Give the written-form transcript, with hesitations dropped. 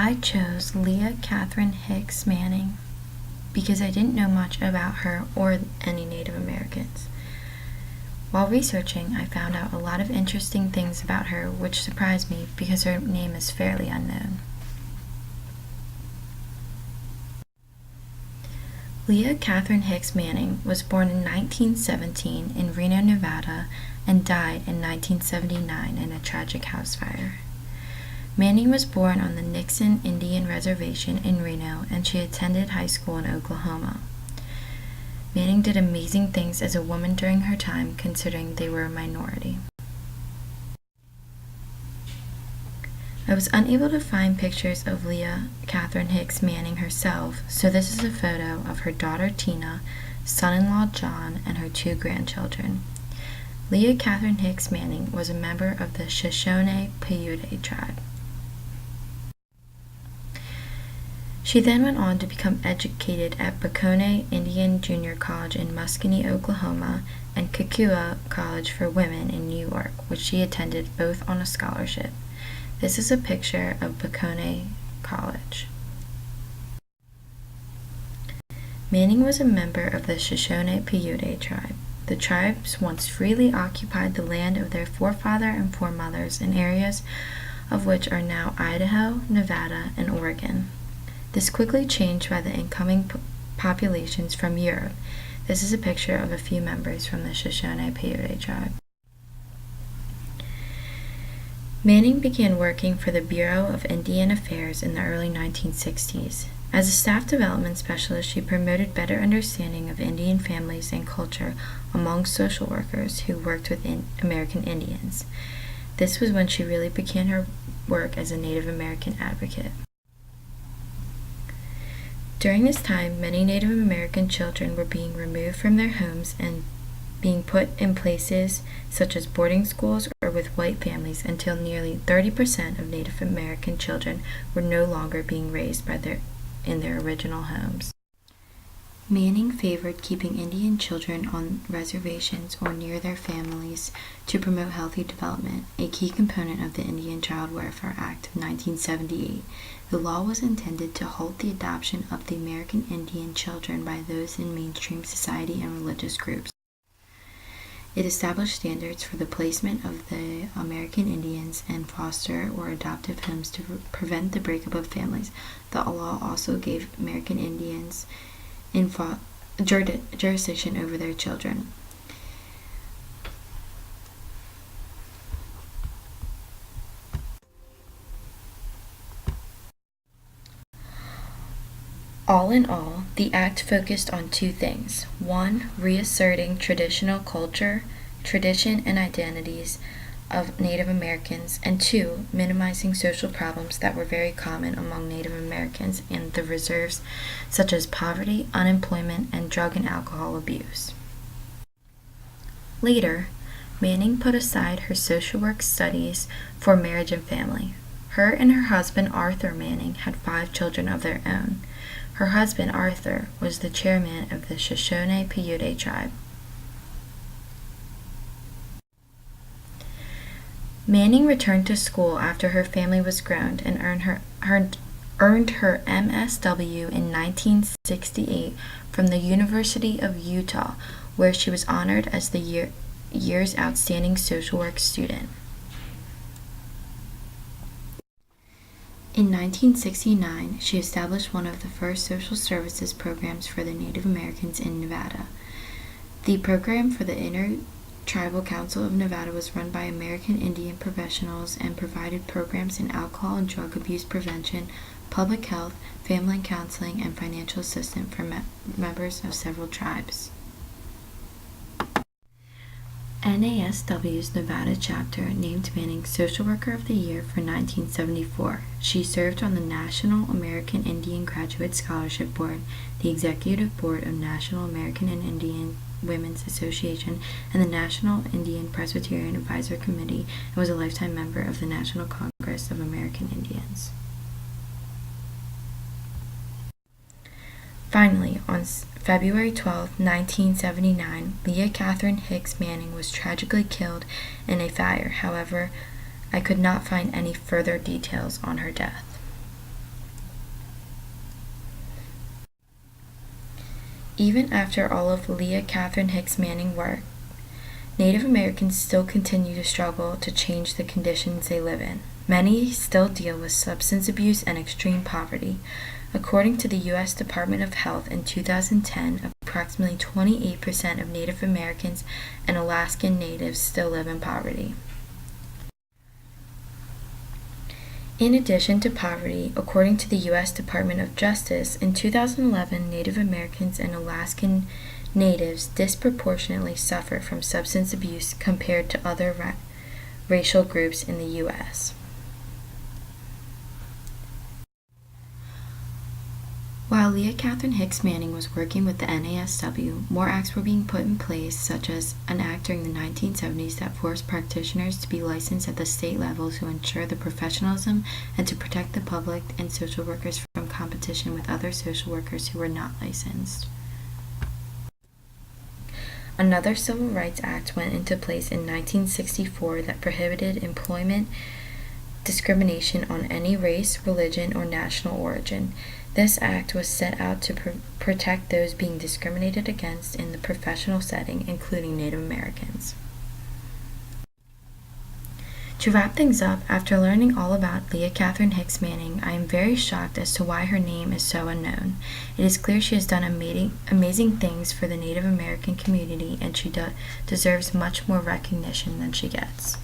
I chose Leah Katherine Hicks Manning because I didn't know much about her or any Native Americans. While researching, I found out a lot of interesting things about her, which surprised me because her name is fairly unknown. Leah Katherine Hicks Manning was born in 1917 in Reno, Nevada, and died in 1979 in a tragic house fire. Manning was born on the Nixon Indian Reservation in Reno, and she attended high school in Oklahoma. Manning did amazing things as a woman during her time, considering they were a minority. I was unable to find pictures of Leah Katherine Hicks Manning herself, so this is a photo of her daughter Tina, son-in-law John, and her 2 grandchildren. Leah Katherine Hicks Manning was a member of the Shoshone-Paiute tribe. She then went on to become educated at Bacone Indian Junior College in Muscogee, Oklahoma, and Kekua College for Women in New York, which she attended both on a scholarship. This is a picture of Bacone College. Manning was a member of the Shoshone-Paiute tribe. The tribes once freely occupied the land of their forefather and foremothers in areas of which are now Idaho, Nevada, and Oregon. This quickly changed by the incoming populations from Europe. This is a picture of a few members from the Shoshone-Paiute tribe. Manning began working for the Bureau of Indian Affairs in the early 1960s. As a staff development specialist, she promoted better understanding of Indian families and culture among social workers who worked with American Indians. This was when she really began her work as a Native American advocate. During this time, many Native American children were being removed from their homes and being put in places such as boarding schools or with white families until nearly 30% of Native American children were no longer being raised in their original homes. Manning favored keeping Indian children on reservations or near their families to promote healthy development, a key component of the Indian Child Welfare Act of 1978. The law was intended to halt the adoption of the American Indian children by those in mainstream society and religious groups. It established standards for the placement of the American Indians in foster or adoptive homes to prevent the breakup of families. The law also gave American Indians jurisdiction over their children. All in all, the Act focused on 2 things. 1, reasserting traditional culture, tradition, and identities of Native Americans, and 2, minimizing social problems that were very common among Native Americans in the reserves, such as poverty, unemployment, and drug and alcohol abuse. Later, Manning put aside her social work studies for marriage and family. Her and her husband, Arthur Manning, had 5 children of their own. Her husband, Arthur, was the chairman of the Shoshone-Paiute tribe. Manning returned to school after her family was grown and earned her MSW in 1968 from the University of Utah, where she was honored as the year's outstanding social work student. In 1969, she established one of the first social services programs for the Native Americans in Nevada. The program for the Inter-Tribal Council of Nevada was run by American Indian professionals and provided programs in alcohol and drug abuse prevention, public health, family counseling, and financial assistance for members of several tribes. NASW's Nevada chapter named Manning Social Worker of the Year for 1974. She served on the National American Indian Graduate Scholarship Board, the Executive Board of National American and Indian Women's Association, and the National Indian Presbyterian Advisory Committee, and was a lifetime member of the National Congress of American Indians. Finally, on February 12, 1979, Leah Katherine Hicks Manning was tragically killed in a fire. However, I could not find any further details on her death. Even after all of Leah Katherine Hicks Manning work, Native Americans still continue to struggle to change the conditions they live in. Many still deal with substance abuse and extreme poverty. According to the U.S. Department of Health in 2010, approximately 28% of Native Americans and Alaskan Natives still live in poverty. In addition to poverty, according to the U.S. Department of Justice, in 2011, Native Americans and Alaskan Natives disproportionately suffer from substance abuse compared to other racial groups in the U.S. While Leah Katherine Hicks Manning was working with the NASW, more acts were being put in place, such as an act during the 1970s that forced practitioners to be licensed at the state level to ensure the professionalism and to protect the public and social workers from competition with other social workers who were not licensed. Another Civil Rights Act went into place in 1964 that prohibited employment discrimination on any race, religion, or national origin. This act was set out to protect those being discriminated against in the professional setting, including Native Americans. To wrap things up, after learning all about Leah Katherine Hicks Manning, I am very shocked as to why her name is so unknown. It is clear she has done amazing things for the Native American community, and she deserves much more recognition than she gets.